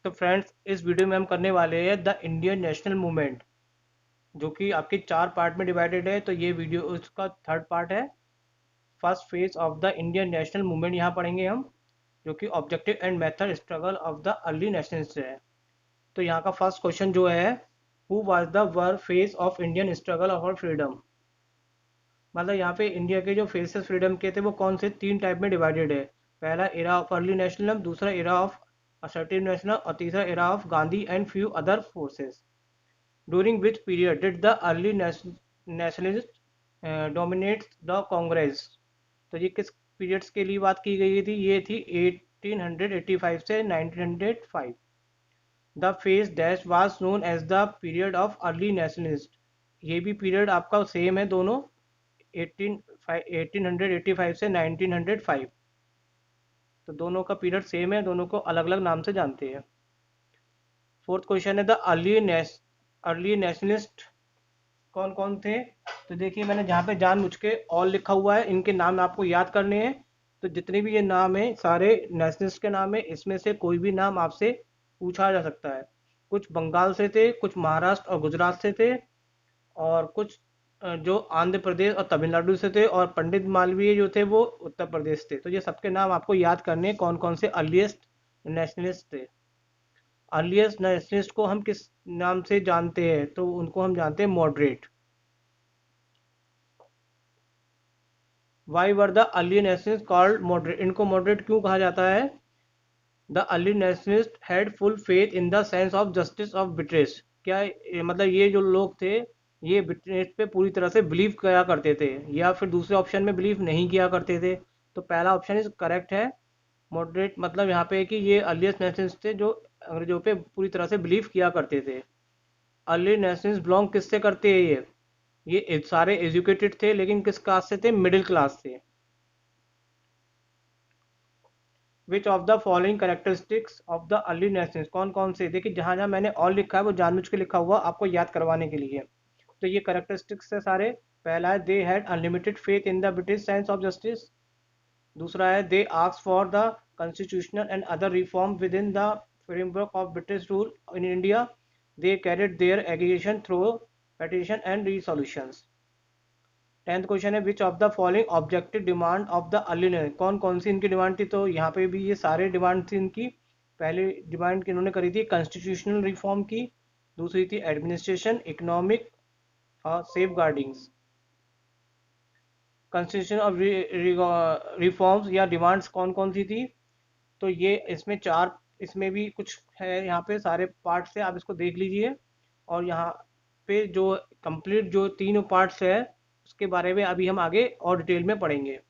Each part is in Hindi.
तो फ्रेंड्स, इस वीडियो में हम करने वाले हैं द इंडियन नेशनल मूवमेंट, जो कि आपके 4 पार्ट में डिवाइडेड है। तो ये वीडियो उसका थर्ड पार्ट है। First phase of the Indian national movement यहाँ पढ़ेंगे हम, जो कि objective and method struggle of the early nationalist है। तो यहाँ का फर्स्ट क्वेश्चन जो है, who was the were phase of Indian struggle for freedom. मतलब यहाँ पे इंडिया के जो फेसेस फ्रीडम के थे वो कौन से 3 टाइप में डिवाइडेड है। पहला एरा ऑफ अर्ली नेशनलिज्म, दूसरा एरा ऑफ असर्टिव नेशनल और तीसरा era of Gandhi and few other forces. During which period did the early nationalist dominates the Congress. तो ये किस पीरियड्स के लिए बात की गई थी, ये थी 1885 से 1905। The phase dash was known as the period of early nationalist. ये भी पीरियड आपका सेम है दोनों, 1885 से 1905। तो दोनों का पीरियड सेम है, दोनों को अलग अलग नाम से जानते हैं। फोर्थ क्वेश्चन है द अर्ली नेशनलिस्ट कौन कौन थे। तो देखिए, मैंने जहाँ पे जानबूझ के ऑल लिखा हुआ है, इनके नाम आपको याद करने हैं। तो जितने भी ये नाम है सारे नेशनलिस्ट के नाम है, इसमें से कोई भी नाम आपसे पूछा जा सकता है। कुछ बंगाल से थे, कुछ महाराष्ट्र और गुजरात से थे, और कुछ जो आंध्र प्रदेश और तमिलनाडु से थे, और पंडित मालवीय जो थे वो उत्तर प्रदेश थे। तो ये सबके नाम आपको याद करने हैं, कौन कौन से अर्लीस्ट नेशनलिस्ट थे। अर्लीस्ट नेशनलिस्ट को हम किस नाम से जानते हैं, तो उनको हम जानते हैं moderate. Why were the early nationalist called moderate, इनको मॉडरेट क्यों कहा जाता है। The early nationalist had full faith in the sense of justice of British. क्या मतलब ये जो लोग थे, ये ब्रिटिश पे पूरी तरह से बिलीव किया करते थे, या फिर दूसरे ऑप्शन में बिलीव नहीं किया करते थे। तो पहला ऑप्शन इज करेक्ट है। मॉडरेट मतलब यहाँ पे कि ये अर्लीस्ट नेशनलिस्ट थे जो अंग्रेजों पे पूरी तरह से बिलीव किया करते थे। अर्ली नेशनलिस्ट बिलोंग किससे करते हैं ये सारे एजुकेटेड थे, लेकिन किस कास्ट से थे, मिडिल क्लास से। विच of the following characteristics of the early nationalist, कौन कौन से। देखिए, जहाँ जहाँ मैंने ऑल लिखा है वो जानबूझ के लिखा हुआ आपको याद करवाने के लिए। तो ये कैरेक्टरिस्टिक्स है सारे। पहला है they had unlimited faith in the British sense of justice. दूसरा है they ask for the constitutional and other reform within the framework of British rule in India. They carried their education through petition and resolutions. 10th question है which of the following objective demand of the early, कौन कौन सी इनकी डिमांड थी। तो यहाँ पे भी ये सारे डिमांड थी इनकी। पहली डिमांड इन्होंने करी थी कॉन्स्टिट्यूशनल रिफॉर्म की, दूसरी थी एडमिनिस्ट्रेशन, इकोनॉमिक और सेफ गार्डिंग्स। कॉन्स्टिट्यूशन ऑफ रिफॉर्म्स या डिमांड्स कौन कौन सी थी। तो ये इसमें चार, इसमें भी कुछ है, यहाँ पे सारे पार्ट से आप इसको देख लीजिए। और यहाँ पे जो कंप्लीट जो 3 पार्ट्स है, उसके बारे में अभी हम आगे और डिटेल में पढ़ेंगे।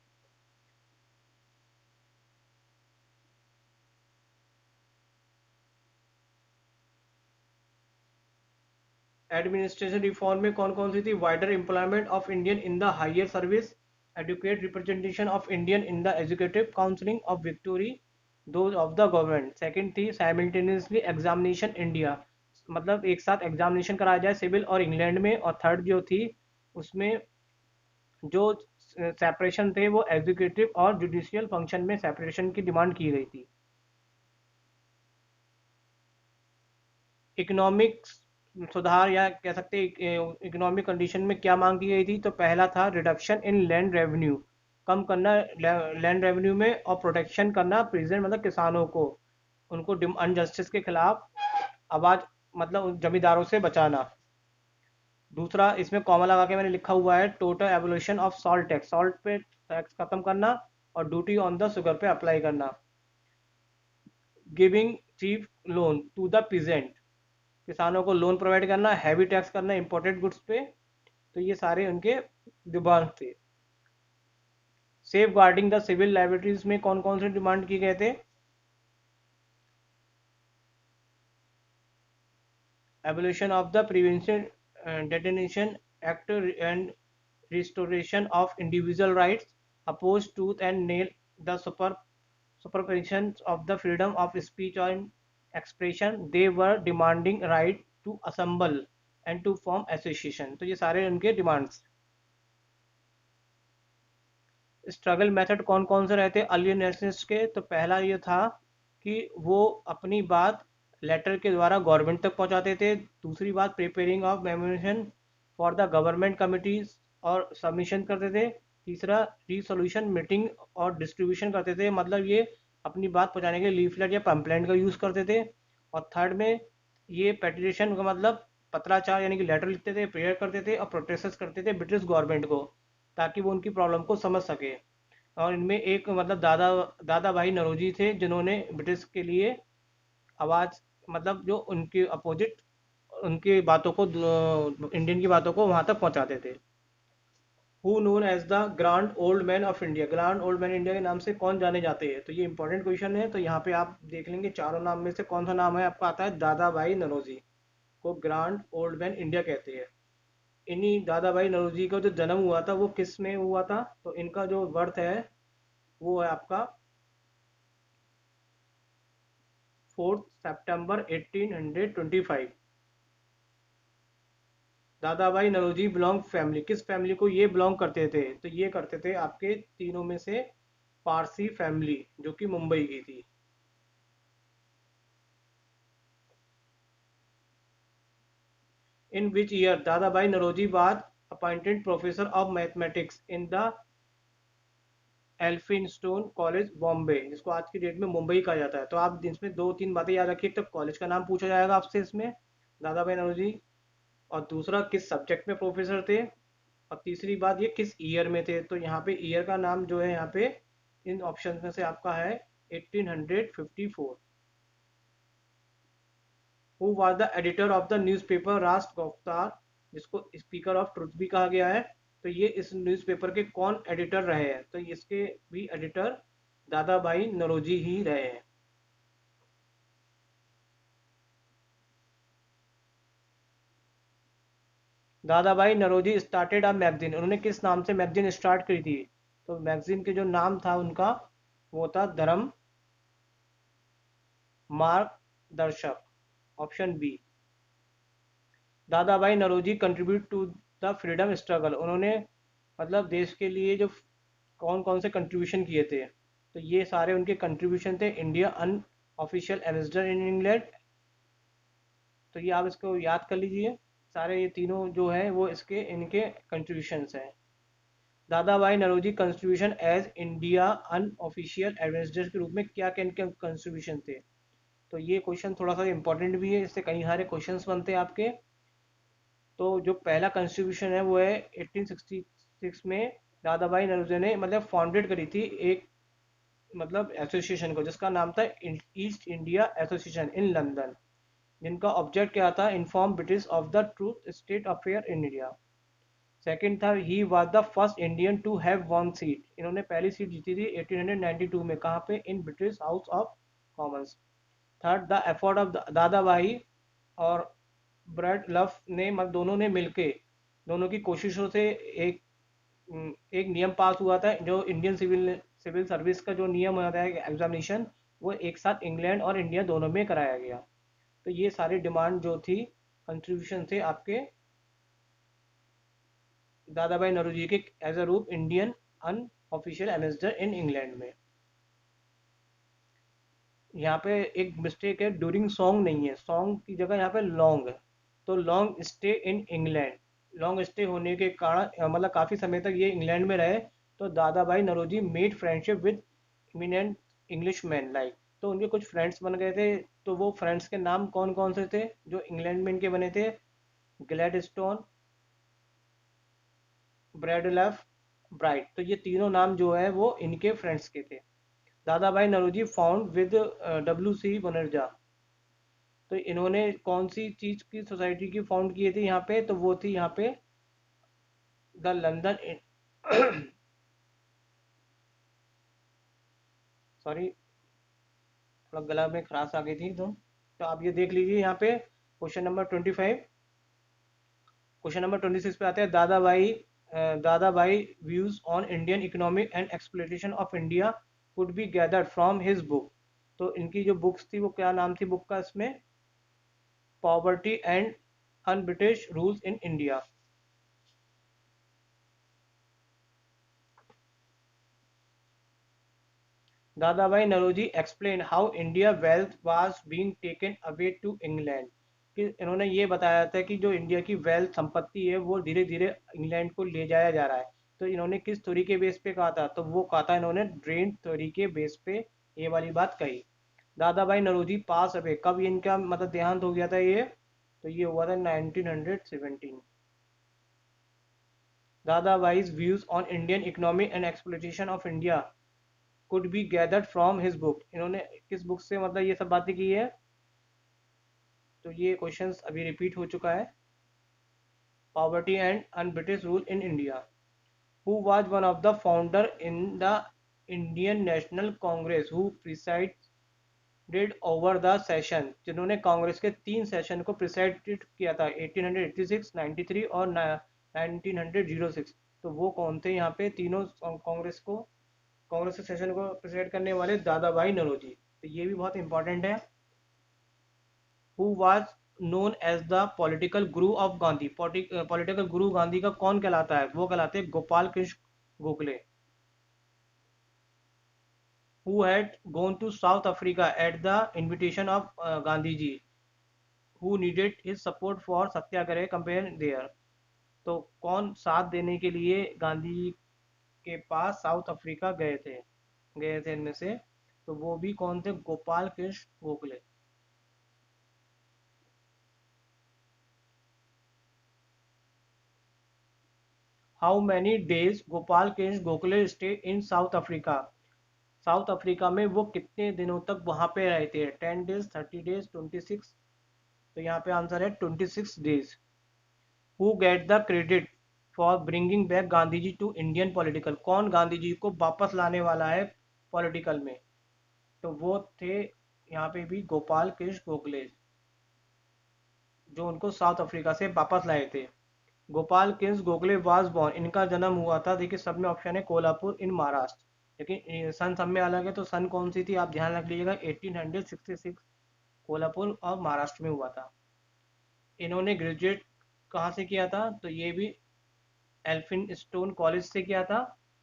एडमिनिस्ट्रेशन रिफॉर्म में कौन कौन सी थी, wider employment of Indian in the higher service, adequate representation of Indian in the educative counselling of victory those of the government. Second थी साइमल्टेनियसली एग्जामिनेशन इंडिया, मतलब एक साथ एग्जामिनेशन कराया जाए सिविल और इंग्लैंड में। और थर्ड जो थी, उसमें जो सेपरेशन थे वो एग्जीक्यूटिव और जुडिशियल फंक्शन में सेपरेशन की डिमांड की गई थी। इकोनॉमिक सुधार या कह सकते इकोनॉमिक कंडीशन में क्या मांग की गई थी। तो पहला था रिडक्शन इन लैंड रेवेन्यू, कम करना लैंड रेवेन्यू में, और प्रोटेक्शन करना प्रेजेंट मतलब किसानों को, उनको अनजस्टिस के खिलाफ आवाज, मतलब उन जमींदारों से बचाना। दूसरा, इसमें कॉमा लगा के मैंने लिखा हुआ है total evolution of salt tax, salt पे टैक्स खत्म करना और ड्यूटी ऑन द शुगर पे अप्लाई करना। Giving cheap loan to the peasant, किसानों को लोन प्रोवाइड करना, हैवी टैक्स करना इंपोर्टेड गुड्स पे। तो ये सारे उनके डिमांड थे। Safeguarding the civil liabilities में कौन कौन से डिमांड किए गए थे। Abolition of the prevention detention act and restoration of individual rights, opposed tooth and nail the supervisions of the freedom of speech and expression. They were demanding right to assemble and to form association। तो ये सारे उनके डिमांड्स। स्ट्रगल मेथड कौन कौन से रहते अर्ली नेशनलिस्ट के। तो पहला ये था कि वो अपनी बात लेटर के द्वारा गवर्नमेंट तक पहुंचाते थे। दूसरी बात, preparing of memoration for the government committees और सबमिशन करते थे। तीसरा, रीसोल्यूशन मीटिंग और डिस्ट्रीब्यूशन करते थे, मतलब ये अपनी बात पहुंचाने के लिए लीफलेट या पंपलेट का यूज़ करते थे। और थर्ड में ये पेटिशन का मतलब पत्राचार यानी कि लेटर लिखते थे, प्रेयर करते थे और प्रोटेस्ट करते थे ब्रिटिश गवर्नमेंट को, ताकि वो उनकी प्रॉब्लम को समझ सके। और इनमें एक मतलब दादा भाई नौरोजी थे, जिन्होंने ब्रिटिश के लिए आवाज़, मतलब जो उनके अपोजिट उनकी बातों को, इंडियन की बातों को वहाँ तक पहुँचाते थे। Who known as the grand old man of India, grand old man India के नाम से कौन जाने जाते हैं? तो ये इंपॉर्टेंट क्वेश्चन है। तो यहाँ पे आप देख लेंगे चारों नाम में से कौन सा नाम है आपका आता है, दादा भाई नौरोजी को ग्रांड ओल्ड मैन इंडिया कहते हैं। इन्हीं दादा भाई नौरोजी का जो जन्म हुआ था वो किस में हुआ था? तो इनका जो बर्थ है वो है आपका 4 सितंबर 1825। दादा भाई नौरोजी बिलोंग फैमिली, किस फैमिली को ये बिलोंग करते थे? तो ये करते थे आपके तीनों में से पारसी फैमिली, जो कि मुंबई की थी। इन विच ईयर दादा भाई नौरोजी बाद appointed professor of mathematics in the Elphinstone college Bombay, जिसको आज की डेट में मुंबई कहा जाता है। तो आप इसमें दो तीन बातें याद रखिए। तो कॉलेज का नाम पूछा जाएगा आपसे इसमें, दादा भाई नौरोजी, और दूसरा किस सब्जेक्ट में प्रोफेसर थे, और तीसरी बात ये किस ईयर में थे। तो यहाँ पे ईयर का नाम जो है यहाँ पे इन ऑप्शन में से आपका है 1854। Who was the editor of the newspaper राष्ट्र गुप्तार, जिसको स्पीकर ऑफ ट्रुथ भी कहा गया है। तो ये इस न्यूज़पेपर के कौन एडिटर रहे हैं? तो इसके भी एडिटर दादा भाई नौरोजी ही रहे हैं। दादा भाई नौरोजी स्टार्टेड अ मैगजीन, उन्होंने किस नाम से मैगजीन स्टार्ट करी थी? तो मैगजीन के जो नाम था उनका वो था धर्म मार्गदर्शक, option B. Dadabhai Naoroji contribute to the freedom struggle, उन्होंने मतलब देश के लिए जो कौन कौन से कंट्रीब्यूशन किए थे? तो ये सारे उनके कंट्रीब्यूशन थे। India unofficial ambassador in England, तो ये आप इसको याद कर लीजिए। सारे ये तीनों जो है वो इसके इनके कंट्रीब्यूशंस हैं। दादा भाई Naoroji contribution as India unofficial ambassador के रूप में क्या क्या इनके कंट्रीब्यूशन थे? तो ये क्वेश्चन थोड़ा सा इंपॉर्टेंट भी है, इससे कई सारे क्वेश्चंस बनते हैं आपके। तो जो पहला कॉन्स्टिट्यूशन है वो है 1866 में दादा भाई नौरोजी ने मतलब फाउंडेड करी थी एक मतलब एसोसिएशन को, जिसका नाम था East India Association in London, जिनका ऑब्जेक्ट क्या था, inform British of the truth state affair in India. Second था, he was the first Indian to have one seat, इन्होंने पहली सीट जीती थी 1892 में, कहाँ पे, in British House of Commons. Third, the effort of Dadabhai और ब्रैड लफ ने दोनों ने मिलके, दोनों की कोशिशों से एक एक नियम पास हुआ था, जो इंडियन सिविल सिविल सर्विस का जो नियम होता है एग्जामिनेशन, वो एक साथ इंग्लैंड और इंडिया दोनों में कराया गया। तो ये सारी डिमांड जो थी, कंट्रीब्यूशन थे आपके दादा भाई नौरोजी के एज अ रूप Indian unofficial ambassador in England में। यहाँ पे एक मिस्टेक है, ड्यूरिंग सॉन्ग नहीं है, सॉन्ग की जगह यहाँ पे लॉन्ग है। तो long stay in England, long stay होने के कारण मतलब काफ़ी समय तक ये इंग्लैंड में रहे। तो Dadabhai Naoroji made friendship with eminent English man like, तो उनके कुछ फ्रेंड्स बन गए थे। तो वो फ्रेंड्स के नाम कौन कौन से थे जो इंग्लैंड में इनके बने थे? ग्लैडस्टोन, ब्रैडलफ, ब्राइट, तो ये तीनों नाम जो है वो इनके फ्रेंड्स के थे। दादा भाई नौरोजी फाउंड विद W.C. बनर्जा, तो इन्होंने कौन सी चीज की सोसाइटी की फाउंड की थी यहाँ पे? तो वो थी यहाँ पे द लंदन सॉरी, थोड़ा गला में खराश आ गई थी। तो आप ये देख लीजिए यहाँ पे क्वेश्चन नंबर 25। क्वेश्चन नंबर 26 पे आते हैं, दादा भाई views on Indian economic and exploitation of India could be gathered from his book. तो इनकी जो बुक्स थी वो क्या नाम थी बुक का इसमें? Poverty and un British rules in India. Dadabhai Naoroji explain how India wealth was being taken away to England, कि इन्होंने ये बताया था कि जो इंडिया की वेल्थ संपत्ति है वो धीरे धीरे इंग्लैंड को ले जाया जा रहा है। तो इन्होंने किस थ्योरी के बेस पे कहा था, तो वो कहा था इन्होंने ड्रेन थ्योरी के बेस पे ये वाली बात कही। दादाभाई नौरोजी पास अवे, कब इनका मतलब देहांत हो गया था ये, तो ये हुआ था 1917। दादाभाई's views on Indian economy and exploitation of India could be gathered from his book, इन्होंने किस बुक से मतलब ये सब बातें की है, तो ये क्वेश्चंस अभी रिपीट हो चुका है। Poverty and un British rule in India, who was one of the founder in the Indian national Congress who presided over the session, जिन्होंने कांग्रेस के 3 सेशन को प्रिसाइडेड किया था 1886, 93 और 1906। तो वो कौन थे यहाँ पे तीनों कांग्रेस के सेशन को प्रिसाइड करने वाले, दादाभाई नौरोजी। तो ये भी बहुत इंपॉर्टेंट है। Who was known as the political guru of Gandhi, political guru Gandhi का कौन कहलाता है, वो कहलाते हैं Gopal Krishna Gokhale. Who had gone to South Africa at the invitation of Gandhi ji, who needed his support for satyagraha compare there. तो कौन साथ देने के लिए गांधी जी के पास साउथ अफ्रीका गए थे इनमें से, तो वो भी कौन थे, Gopal Krishna Gokhale. How many days Gopal Krishna Gokhale stay in south Africa, south Africa में वो कितने दिनों तक वहां पे रहे थे, 10 डेज, 30 डेज, 26। तो यहाँ पे आंसर है 26 days. Who get the credit for bringing back Gandhi ji to Indian political, कौन गांधी जी को वापस लाने वाला है पॉलिटिकल में, तो वो थे यहाँ पे भी गोपाल कृष्ण गोखले, जो उनको साउथ अफ्रीका से वापस लाए थे। गोपाल कृष्ण गोखले वाज बॉर्न, इनका जन्म हुआ था, देखिए सब में ऑप्शन है कोल्हापुर इन महाराष्ट्र, लेकिन सन सब में अलग है, तो सन कौन सी थी आप ध्यान रख लीजिएगा, 1866 कोल्हापुर और महाराष्ट्र में हुआ था। इन्होंने ग्रेजुएट कहाँ से किया था, तो ये भी एल्फिन स्टोन कॉलेज से किया था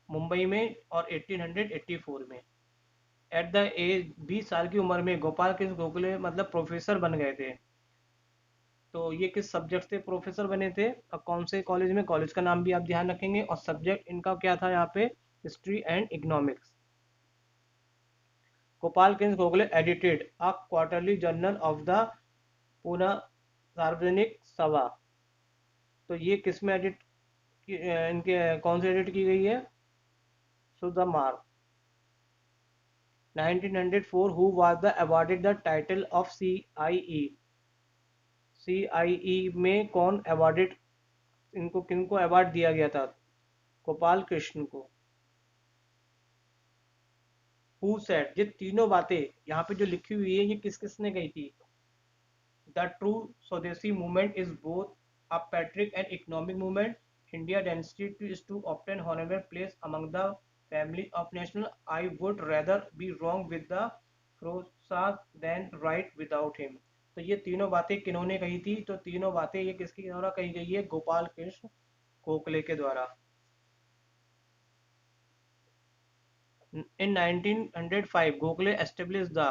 मुंबई में, और 1884 में। एट द एज 20 साल की उम्र में गोपाल कृष्ण गोखले मतलब प्रोफेसर बन गए थे। तो ये किस सब्जेक्ट से प्रोफेसर बने थे और कौन से कॉलेज में, कॉलेज का नाम भी आप ध्यान रखेंगे, और सब्जेक्ट इनका क्या था यहाँ पे, history and economics. Gopal Krishna Gokhale edited a quarterly journal of the Poona सार्वजनिक सभा, तो ये किस में इनके कौन से एडिट की गई है, सुधमार। 1904 who was the awarded the title of CIE, CIE में कौन अवार्डेड, इनको किनको अवार्ड दिया गया था, गोपाल कृष्ण को। हु सेड, ये तीनों बातें यहाँ पे जो लिखी हुई है ये किस किसने कही थी, द ट्रू स्वदेशी movement is both a Patrick and economic movement, India density is to obtain honorable place among the family of national, I would rather be wrong with the Prasad than right without him। तो ये तीनों बातें किन्होंने कही थी, तो तीनों बातें ये किसके द्वारा कही गई है, गोपाल कृष्ण गोखले के द्वारा। इन 1905 गोखले एस्टेब्लिश द,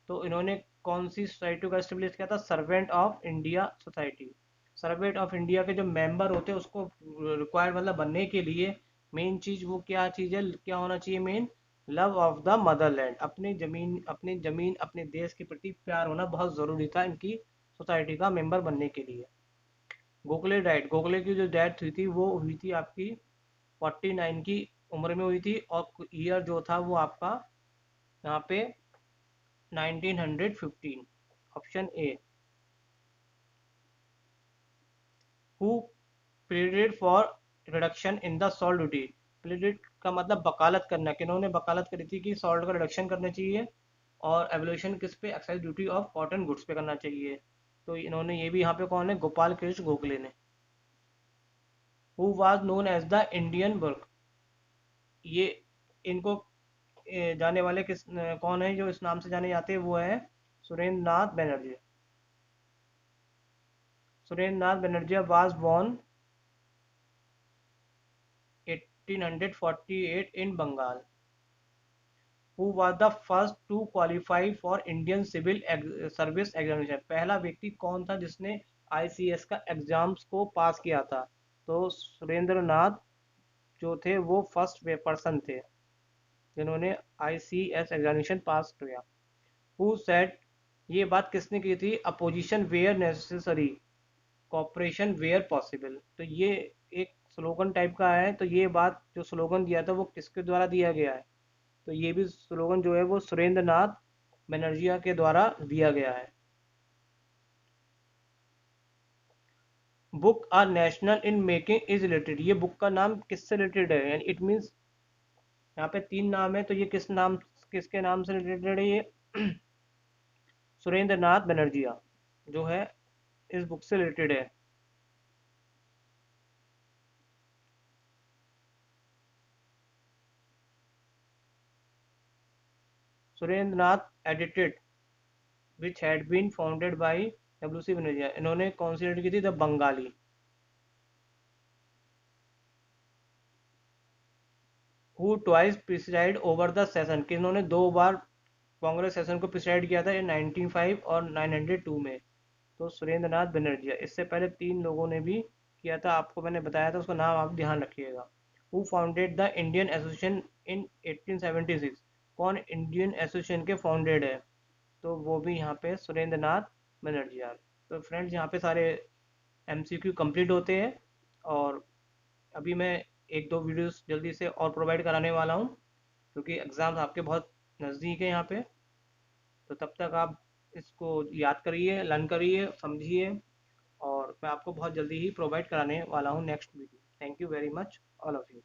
तो इन्होंने कौन सी सोसाइटी को एस्टेब्लिश किया था, servant of India society. Servant of India के जो मेंबर होते हैं उसको रिक्वायर्ड मतलब बनने के लिए मेन चीज वो क्या चीज है, क्या होना चाहिए main, love of the Motherland, अपनी जमीन अपने देश के प्रति प्यार होना बहुत जरूरी था इनकी सोसाइटी का मेंबर बनने के लिए। गोखले डाइट, गोखले की जो डेथ हुई थी वो हुई थी आपकी 49 की उम्र में हुई थी, और ईयर जो था वो आपका यहाँ पे 1915, option A. Who pleaded for reduction in the salt duty, pleaded का मतलब वकालत करना, किन्होंने वकालत करी थी कि सॉल्ट का रिडक्शन करना चाहिए, और एवोल्यूशन किस पे, excise duty of cotton goods पे करना चाहिए। तो इन्होंने ये भी यहाँ पे कौन है, गोपाल कृष्ण गोखले ने। Who was known as the Indian work, ये इनको जाने वाले कौन है जो इस नाम से जाने जाते हैं, वो है Surendranath Banerjee. Surendranath Banerjee was born 1848 in Bengal. Who was the first to qualify for Indian civil service examination, पहला व्यक्ति कौन था जिसने आईसीएस का एग्जाम्स को पास किया था? तो सुरेंद्र नाथ जो थे वो फर्स्ट पर्सन थे जिन्होंने आईसीएस एग्जामिनेशन पास किया। हु सेड, ये बात किसने की थी? Opposition where necessary, cooperation where possible. तो ये एक स्लोगन टाइप का है, तो ये बात जो स्लोगन दिया था वो किसके द्वारा दिया गया है? तो ये भी स्लोगन जो है वो सुरेंद्र नाथ बनर्जिया के द्वारा दिया गया है। Book are national in making is related, ये बुक का नाम किससे रिलेटेड है? यानी इट मीन्स यहाँ पे तीन नाम है, तो ये किसके नाम से रिलेटेड है? ये सुरेंद्र नाथ बनर्जिया जो है इस बुक से रिलेटेड है। Surendranath edited which had been founded by W C Banerjea, इन्होंने कौन सी एडिट की थी? The Bengali. Who twice preside over the session, कि इन्होंने दो बार कांग्रेस सेशन को प्रिसाइड किया था, इन 1905 और 902 में। तो सुरेंद्र नाथ बनर्जिया, इससे पहले तीन लोगों ने भी किया था, आपको मैंने बताया था, उसका नाम आप ध्यान रखिएगा। Who founded the Indian Association in 1876, कौन इंडियन एसोसिएशन के फाउंडेड है? तो वो भी यहाँ पे सुरेंद्र नाथ बनर्जिया। तो फ्रेंड्स यहाँ पे सारे एमसीक्यू कंप्लीट होते हैं, और अभी मैं एक दो वीडियोस जल्दी से और प्रोवाइड कराने वाला हूँ, क्योंकि एग्ज़ाम्स आपके बहुत नज़दीक है यहाँ पे। तो तब तक आप इसको याद करिए, लर्न करिए, समझिए, और मैं आपको बहुत जल्दी ही प्रोवाइड कराने वाला हूँ next video. Thank you very much all of you.